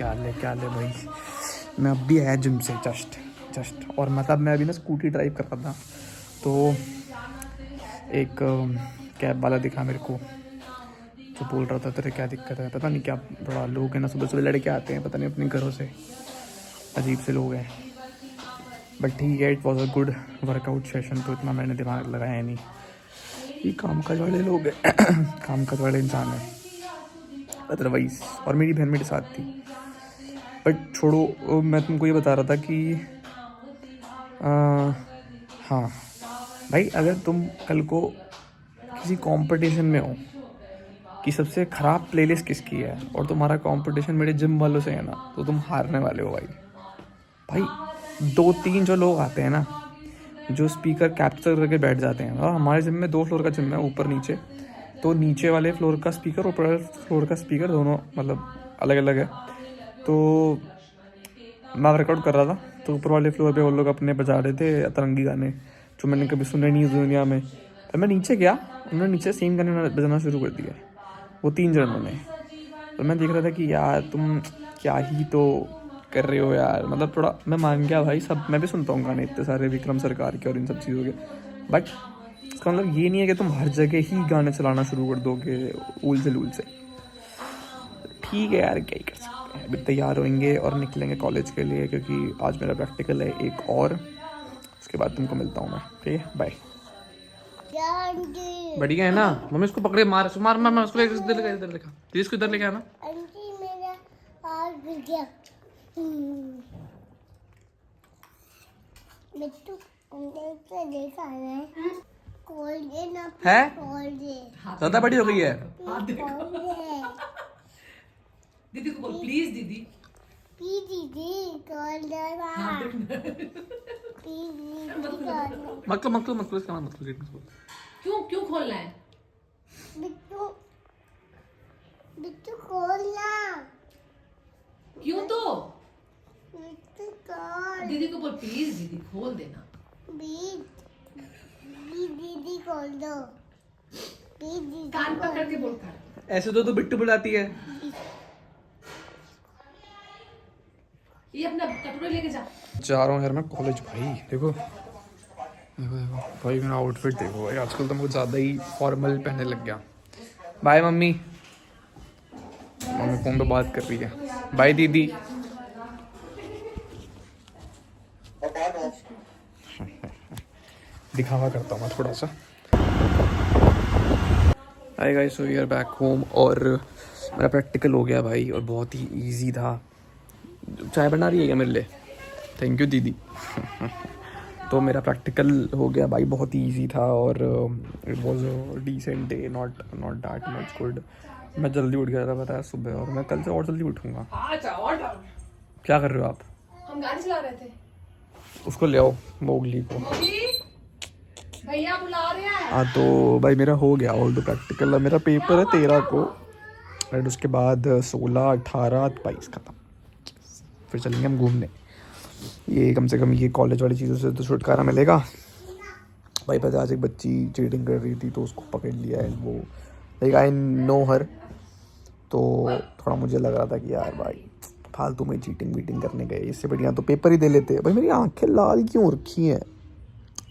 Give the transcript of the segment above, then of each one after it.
क्या ले भाई। मैं अब भी आया जिम से जस्ट और मतलब मैं अभी ना स्कूटी ड्राइव कर रहा था तो एक कैब वाला दिखा मेरे को, जो बोल रहा था तेरे क्या दिक्कत है, पता नहीं क्या। थोड़ा लोग हैं ना, सुबह सुबह लड़के आते हैं पता नहीं अपने घरों से, अजीब से लोग हैं। बट ठीक है, it was a good workout session, तो इतना मैंने दिमाग लगाया नहीं। ये काम काज वाले लोग हैं काम काज वाले इंसान हैं अदरवाइज। और मेरी बहन मेरे साथ थी। बट छोड़ो, मैं तुमको ये बता रहा था कि हाँ भाई, अगर तुम कल को किसी कंपटीशन में हो कि सबसे ख़राब प्लेलिस्ट किसकी है और तुम्हारा कंपटीशन मेरे जिम वालों से है ना, तो तुम हारने वाले हो भाई। 2-3 जो लोग आते हैं ना, जो स्पीकर कैप्चर करके बैठ जाते हैं, और हमारे जिम में 2 फ्लोर का जिम है, ऊपर नीचे। तो नीचे वाले फ्लोर का स्पीकर, ऊपर वाले फ्लोर का स्पीकर, दोनों मतलब अलग अलग है। तो मैं वर्कआउट कर रहा था तो ऊपर वाले फ्लोर पे वो लोग अपने बजा रहे थे अतरंगी गाने जो मैंने कभी सुने नहीं इस दुनिया में। तो मैं नीचे गया, उन्होंने नीचे सेम गाने बजाना शुरू कर दिया, वो 3 जनों ने। तो मैं देख रहा था कि यार तुम क्या ही तो कर रहे हो यार। मतलब थोड़ा मैं मान गया भाई, सब मैं भी सुनता हूँ गाने इतने सारे विक्रम सरकार के और इन सब चीज़ों के, बट इसका मतलब ये नहीं है कि तुम हर जगह ही गाने चलाना शुरू कर दोगे ऊल से। ठीक है यार, क्या ही कर सकते हैं। अभी तैयार होंगे और निकलेंगे कॉलेज के लिए, क्योंकि आज मेरा प्रैक्टिकल है एक और। उसके बाद तुमको मिलता हूँ मैं, ठीक है, बाय। बढ़िया है ना मम्मी, इसको पकड़े मार मार मार मार, उसको इधर लेकर इसको इधर लेके आना। मेरा हाथ गिर गया। मिट्टू अंदर देखा है ज्यादा बड़ी हो गई है। दीदी को बोल प्लीज दीदी। मक्कू इसका नाम मक्कू। क्यों खोलना है? बिट्टू खोलना। क्यों तो? बिट्टू खोल। दीदी को बोल प्लीज दीदी खोल देना। दीदी खोल दो। दीदी कान पकड़ के बोल कर। ऐसे तो बिट्टू बुलाती है। ये अपना कटोरे लेके जा रहा हूँ यार मैं कॉलेज। भाई देखो भाई, मेरा आउटफिट देखो भाई, आजकल तो मुझे ज़्यादा ही फॉर्मल पहनने लग गया। Bye mummy. मम्मी फ़ोन पे बात कर रही है। बाय दीदी। दिखावा करता हूँ मैं थोड़ा सा। Hi guys, so we are back home और मेरा प्रैक्टिकल हो गया भाई, और बहुत ही इजी था। चाय बना रही है क्या मेरे लिए? थैंक यू दीदी तो मेरा प्रैक्टिकल हो गया भाई, बहुत ही इजी था और it was a decent day, not that much good. मैं जल्दी उठ गया था पता है सुबह, और मैं कल से और जल्दी उठूंगा। क्या कर रहे हो आप? हम गाड़ी चला रहे थे। उसको ले आओ, मोगली को। भैया बुला रहे हैं। हाँ तो भाई मेरा हो गया ऑल द प्रैक्टिकल। मेरा पेपर है 13 को, एंड उसके बाद 16, 18, 22 खत्म। फिर चलेंगे हम घूमने। ये कम से कम ये कॉलेज वाली चीज़ों से तो छुटकारा मिलेगा भाई। पता है आज एक बच्ची चीटिंग कर रही थी तो उसको पकड़ लिया है वो, लाइक आई नो हर। तो थोड़ा मुझे लग रहा था कि यार भाई फालतू में चीटिंग करने गए, इससे बढ़िया तो पेपर ही दे लेते। भाई मेरी आंखें लाल क्यों रखी हैं,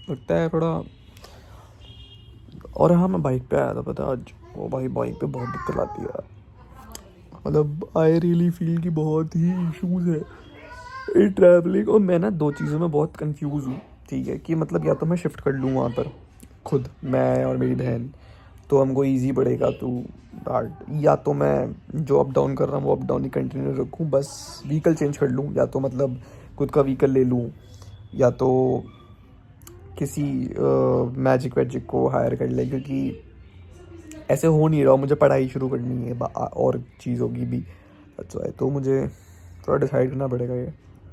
लगता है थोड़ा। और हाँ, मैं बाइक पे आया था पता आज। वो भाई बाइक पे बहुत दिक्कत आती है, मतलब आई रियली फील कि बहुत ही इशूज़ है ये ट्रैवलिंग। और मैं ना 2 चीज़ों में बहुत कंफ्यूज हूँ, ठीक है, कि मतलब या तो मैं शिफ्ट कर लूँ वहाँ पर खुद, मैं और मेरी बहन, तो हमको इजी पड़ेगा टू दैट, या तो मैं जो अप डाउन कर रहा हूँ वो अप डाउन ही कंटिन्यू रखूँ, बस व्हीकल चेंज कर लूँ, या तो मतलब खुद का व्हीकल ले लूँ, या तो किसी मैजिक को हायर कर ले, क्योंकि ऐसे हो नहीं रहा। मुझे पढ़ाई शुरू करनी है और चीज़ों की भी, अच्छा, तो मुझे थोड़ा डिसाइड करना पड़ेगा।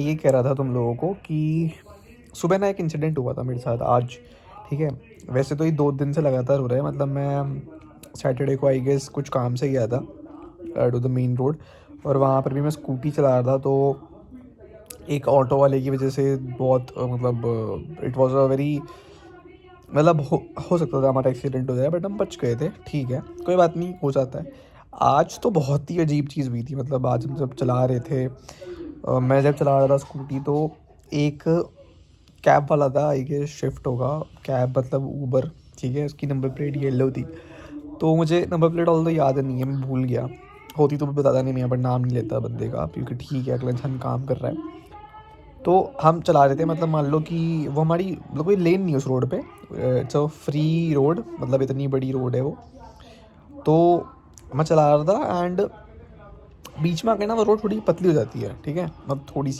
ये कह रहा था तुम लोगों को कि सुबह ना एक इंसिडेंट हुआ था मेरे साथ आज, ठीक है। वैसे तो ये 2 दिन से लगातार हो रहा है, मतलब मैं सैटरडे को आई गेस कुछ काम से गया था टू द मेन रोड, और वहाँ पर भी मैं स्कूटी चला रहा था। तो एक ऑटो वाले की वजह से बहुत मतलब इट वॉज अ वेरी, मतलब हो सकता था हमारा एक्सीडेंट हो जाए, बट हम बच गए थे, ठीक है, कोई बात नहीं, हो जाता है। आज तो बहुत ही अजीब चीज़ हुई थी। मतलब आज हम जब चला रहे थे, मैं जब चला रहा था स्कूटी, तो एक कैब वाला था, आई गेस शिफ्ट होगा, कैब मतलब ऊबर, ठीक है, उसकी नंबर प्लेट येलो थी। तो मुझे नंबर प्लेट ऑल तो याद नहीं है, मैं भूल गया, होती तो मैं बताता नहीं, मैं यहाँ पर नाम नहीं लेता बंदे का, क्योंकि ठीक है अगला इंसान काम कर रहा है। तो हम चला रहे थे, मतलब मान लो कि वो हमारी मतलब कोई लेन नहीं है उस रोड पे, इट्स अ फ्री रोड, मतलब इतनी बड़ी रोड है वो। तो मैं चला रहा था एंड बीच में आके ना वो रोड थोड़ी पतली हो जाती है, ठीक है, मतलब थोड़ी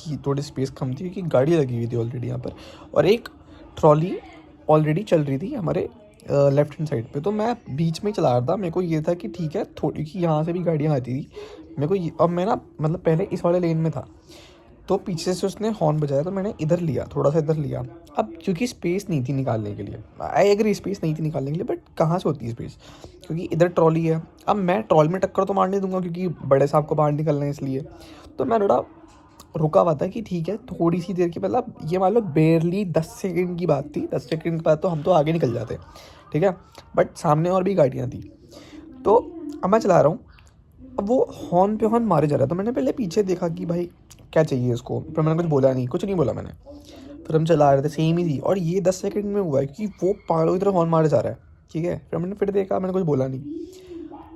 स्पेस कम थी क्योंकि गाड़ी लगी हुई थी ऑलरेडी यहाँ पर, और एक ट्रॉली ऑलरेडी चल रही थी हमारे लेफ्ट हैंड साइड पे। तो मैं बीच में ही चला रहा था, मेरे को ये था कि ठीक है थोड़ी, कि यहाँ से भी गाड़ियाँ आती थी मेरे को, अब मैं ना मतलब पहले इस वाले लेन में था, तो पीछे से उसने हॉर्न बजाया तो मैंने इधर लिया, थोड़ा सा इधर लिया। अब क्योंकि स्पेस नहीं थी निकालने के लिए, आई एग्री स्पेस नहीं थी निकालने के लिए, बट कहाँ से होती है स्पेस, क्योंकि इधर ट्रॉली है। अब मैं ट्रॉली में टक्कर तो मार नहीं दूंगा क्योंकि बड़े साहब को बाहर निकलना है, इसलिए तो मैं थोड़ा रुका हुआ था कि ठीक है थोड़ी सी देर की, मतलब ये मान लो बेरली 10 सेकेंड की बात थी, 10 सेकेंड के बाद तो हम तो आगे निकल जाते, ठीक है, बट सामने और भी गाड़ियाँ थी। तो अब मैं चला रहा हूँ, अब वो हॉर्न पे हॉर्न मारे जा रहा था। मैंने पहले पीछे देखा कि भाई क्या चाहिए इसको, पर मैंने कुछ बोला नहीं, कुछ नहीं बोला मैंने। फिर हम चला रहे थे, सेम ही थी, और ये 10 सेकंड में हुआ है कि वो पागलों की तरह हॉर्न मारे जा रहा है, ठीक है। फिर मैंने फिर देखा, मैंने कुछ बोला नहीं,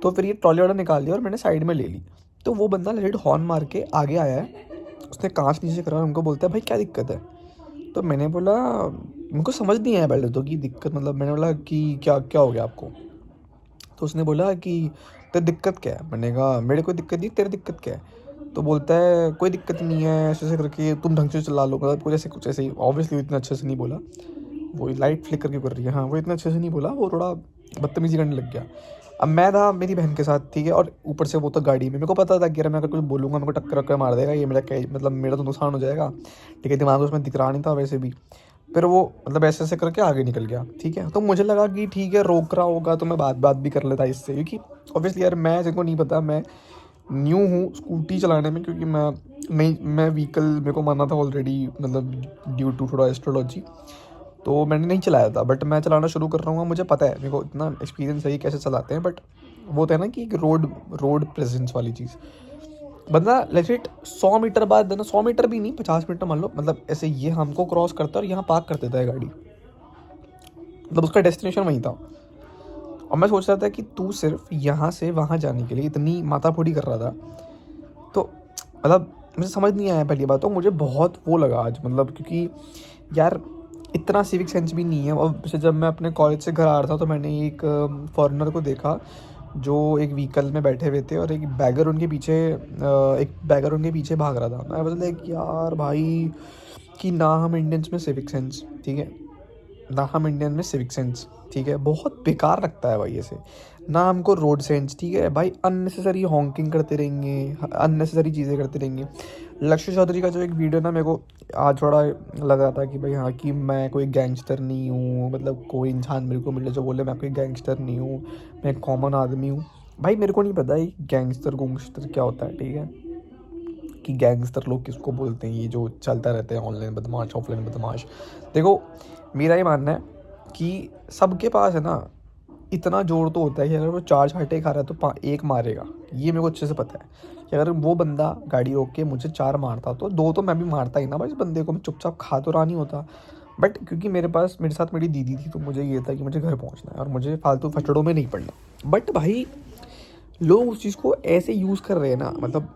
तो फिर ये ट्रॉली वाला निकाल लिया और मैंने साइड में ले ली। तो वो बंदा लेट हॉर्न मार के आगे आया है, उसने कांच नीचे करा और हमको बोलता है भाई क्या दिक्कत है। तो मैंने बोला, मेरे को समझ नहीं आया पहले तो कि दिक्कत, मतलब मैंने बोला कि क्या क्या हो गया आपको। तो उसने बोला कि तेरी दिक्कत क्या है। मैंने कहा मेरे कोई दिक्कत नहीं, तेरी दिक्कत क्या है। तो बोलता है कोई दिक्कत नहीं है, ऐसे ऐसे करके तुम ढंग से चला लो, मतलब कुछ ऐसे ही, ऑब्वियसली इतना अच्छे से नहीं बोला, वो लाइट फ्लिक करके कर रही है, हाँ वो इतना अच्छे से नहीं बोला, वो थोड़ा बदतमीजी करने लग गया। अब मैं था मेरी बहन के साथ, ठीक है, और ऊपर से वो तो गाड़ी में, मेरे को पता था कि अगर मैं अगर कुछ बोलूँगा मेरे को टक्कर वक्कर मार देगा, ये मेरा क्या मतलब मेरा तो नुकसान हो जाएगा, ठीक है, दिमाग उसमें दिख रहा नहीं था वैसे भी। फिर वो मतलब ऐसे ऐसे करके आगे निकल गया, ठीक है। तो मुझे लगा कि ठीक है रोक रहा होगा तो मैं बात भी कर लेता इससे, क्योंकि ऑब्वियसली यार मैं, जिनको नहीं पता, मैं न्यू हूँ स्कूटी चलाने में, क्योंकि मैं व्हीकल मेरे को माना था ऑलरेडी, मतलब ड्यू टू थोड़ा एस्ट्रोलॉजी, तो मैंने नहीं चलाया था, बट मैं चलाना शुरू कर रहा हूँ, मुझे पता है, मेरे को इतना एक्सपीरियंस है कि कैसे चलाते हैं। बट वो होता है ना कि एक रोड प्रेजेंस वाली चीज़, बंदा लेट 100 मीटर बाद, ना 100 मीटर भी नहीं, 50 मीटर मान लो, मतलब ऐसे ये हमको क्रॉस करता है और यहाँ पार्क कर देता है गाड़ी, मतलब उसका डेस्टिनेशन वहीं था। और मैं सोच रहा था कि तू सिर्फ यहाँ से वहाँ जाने के लिए इतनी माथाफोड़ी कर रहा था, तो मतलब मुझे समझ नहीं आया पहली बात तो, मुझे बहुत वो लगा आज, मतलब क्योंकि यार इतना सिविक सेंस भी नहीं है। और वैसे जब मैं अपने कॉलेज से घर आ रहा था तो मैंने एक फॉरेनर को देखा जो एक व्हीकल में बैठे हुए थे और एक बैगर उनके पीछे भाग रहा था। मैं बोला लाइक यार भाई, कि ना हम इंडियंस में सिविक सेंस, ठीक है, ना हम इंडियन में सिविक सेंस, ठीक है, बहुत बेकार लगता है भाई ऐसे, ना हमको रोड सेंस, ठीक है भाई, अननेसेसरी हॉन्किंग करते रहेंगे, अननेसेसरी चीज़ें करते रहेंगे। लक्ष्य चौधरी का जो एक वीडियो ना, मेरे को आज थोड़ा लग रहा था कि भाई हाँ, कि मैं कोई गैंगस्टर नहीं हूँ, मतलब कोई इंसान मेरे को मिले जो बोले मैं कोई गैंगस्टर नहीं हूँ, मैं कॉमन आदमी हूँ। भाई मेरे को नहीं पता ये गैंगस्टर गुंगस्टर क्या होता है, ठीक है, कि गैंगस्टर लोग किसको बोलते हैं, ये जो चलता रहता है ऑनलाइन बदमाश ऑफलाइन बदमाश। देखो मेरा ये मानना है कि सबके पास है ना इतना जोर तो होता है कि अगर वो 4 छाटे खा रहा है तो एक मारेगा, ये मेरे को अच्छे से पता है कि अगर वो बंदा गाड़ी रोक के मुझे 4 मारता तो 2 तो मैं भी मारता ही ना भाई, इस बंदे को मैं चुपचाप खा तो रहा नहीं होता। बट क्योंकि मेरे साथ मेरी दीदी थी तो मुझे ये था कि मुझे घर पहुंचना है और मुझे फालतू फचड़ों में नहीं पड़ना। बट भाई लोग उस चीज़ को ऐसे यूज़ कर रहे हैं ना, मतलब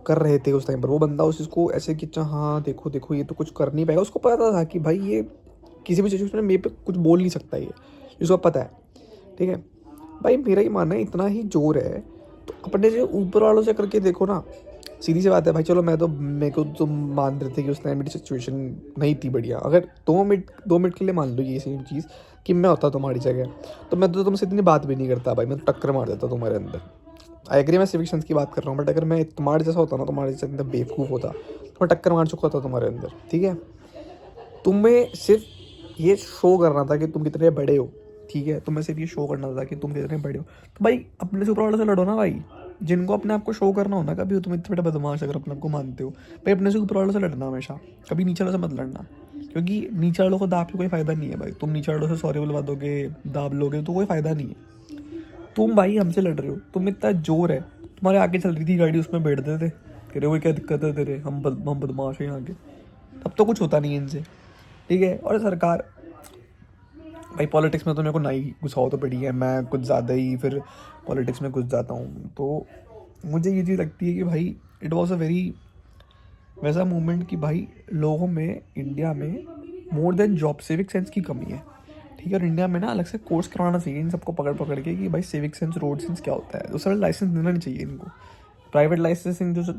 कर रहे थे उस टाइम पर, वो बंदा उस चीज़ को ऐसे कि अच्छा हाँ देखो देखो ये तो कुछ कर नहीं पाएगा, उसको पता था कि भाई ये किसी भी सिचुएशन में मेरे पे कुछ बोल नहीं सकता, ये उसको पता है, ठीक है। भाई मेरा ही मानना है इतना ही जोर है तो अपने से ऊपर वालों से करके देखो ना, सीधी सी बात है भाई। चलो मेरे को तुम मान रहे थे कि उस टाइम मेरी सिचुएशन नहीं थी बढ़िया, अगर 2 मिनट के लिए मान लो ये सेम चीज़ कि मैं होता तुम्हारी जगह, तो मैं तो तुमसे इतनी बात भी नहीं करता भाई, मैं तो टक्कर मार देता तुम्हारे अंदर। आई एग्री मैं सिविक सेंस की बात कर रहा हूँ, बट अगर मैं तुम्हारे जैसा होता ना, तुम्हारे जैसे अंदर बेवकूफ़ होता तो मैं टक्कर मार चुका था तुम्हारे अंदर, ठीक है। तुम्हें सिर्फ ये शो करना था कि तुम कितने बड़े हो, ठीक है, तुम्हें सिर्फ ये शो करना था कि तुम कितने बड़े हो, तो भाई अपने से ऊपर वालों से लड़ो ना भाई। जिनको अपने आप को शो करना हो ना, कभी तुम इतने बड़े बदमाश अगर अपने आप को मानते हो भाई, अपने से ऊपर वालों से लड़ना हमेशा, कभी नीचे वालों से मत लड़ना, क्योंकि नीचे वालों को दाब के कोई फ़ायदा नहीं है भाई। तुम नीचे वालों से सॉरी बुलवा दोगे, दाब लोगे तो कोई फ़ायदा नहीं है। तुम भाई हमसे लड़ रहे हो, तुम इतना जोर है, तुम्हारे आगे चल रही थी गाड़ी, उसमें बैठते थे, कह रहे वो क्या दिक्कत है तेरे, हम बदमाश हैं यहाँ के। तब तो कुछ होता नहीं है इनसे, ठीक है। और सरकार भाई, पॉलिटिक्स में तो मेरे को नहीं घुसाओ तो बढ़िया है, मैं कुछ ज़्यादा ही फिर पॉलिटिक्स में घुस जाता हूँ। तो मुझे ये चीज़ लगती है कि भाई इट वॉज अ वेरी वैसा मूवमेंट कि भाई लोगों में, इंडिया में more than job civic sense की कमी है, ठीक है। और इंडिया में ना अलग से कोर्स कराना चाहिए इन सबको पकड़ पकड़ के कि भाई सिविक सेंस, रोड सेंस क्या होता है। दूसरा लाइसेंस देना नहीं चाहिए इनको, प्राइवेट लाइसेंसिंग जो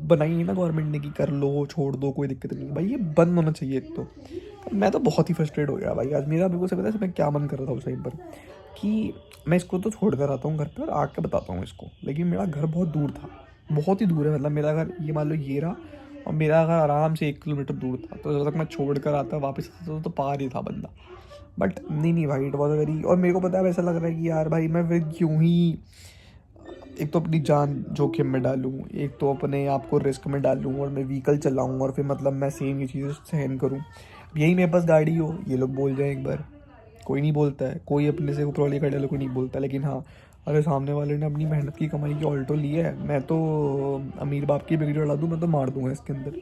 बनाई है ना गवर्नमेंट ने कि कर लो छोड़ दो कोई दिक्कत नहीं, भाई ये बंद होना चाहिए एक तो। मैं तो बहुत ही फ्रस्ट्रेट हो गया भाई आज, मेरा बिल्कुल से पता है मैं क्या मन कर रहा था उस टाइम पर कि मैं इसको तो छोड़ कर आता हूँ घर पर, आके बताता हूँ इसको। लेकिन मेरा घर बहुत दूर था, बहुत ही दूर है, मतलब मेरा घर ये मान लो ये रहा, और मेरा घर आराम से 1 किलोमीटर दूर था। तो जब तक मैं छोड़ कर आता वापस आता तो पार ही था बंदा। बट नहीं भाई, इट वॉज अ वेरी, और मेरे को पता है ऐसा लग रहा है कि यार भाई मैं फिर क्यों ही एक तो अपनी जान जोखिम में डालूं, एक तो अपने आप को रिस्क में डालूं, और मैं व्हीकल चलाऊं और फिर मतलब मैं सेम ये चीज़ें सहन करूं। यही मेरे पास गाड़ी हो, ये लोग बोल जाए एक बार, कोई नहीं बोलता है, कोई अपने से ऊपर वाली गाड़ी वाले कोई नहीं बोलता। लेकिन हाँ, अगर सामने वाले ने अपनी मेहनत की कमाई की ऑल्टो ली है, मैं तो अमीर बाप की बिगड़ी उड़ा दूँ, मैं तो मार दूंगा इसके अंदर।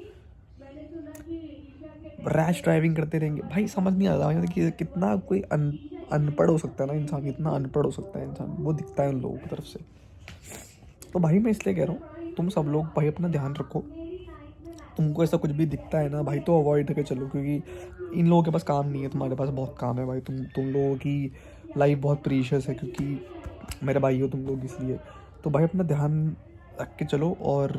रैश ड्राइविंग करते रहेंगे भाई, समझ नहीं आता कि कितना कोई अनपढ़ हो सकता है ना इंसान, कितना अनपढ़ हो सकता है इंसान, वो दिखता है उन लोगों की तरफ से। तो भाई मैं इसलिए कह रहा हूँ तुम सब लोग भाई अपना ध्यान रखो, तुमको ऐसा कुछ भी दिखता है ना भाई तो अवॉइड करके चलो, क्योंकि इन लोगों के पास काम नहीं है, तुम्हारे पास बहुत काम है भाई। तुम लोगों की लाइफ बहुत प्रीशियस है, क्योंकि मेरे भाई हो तुम लोग, इसलिए तो भाई अपना ध्यान रख के चलो। और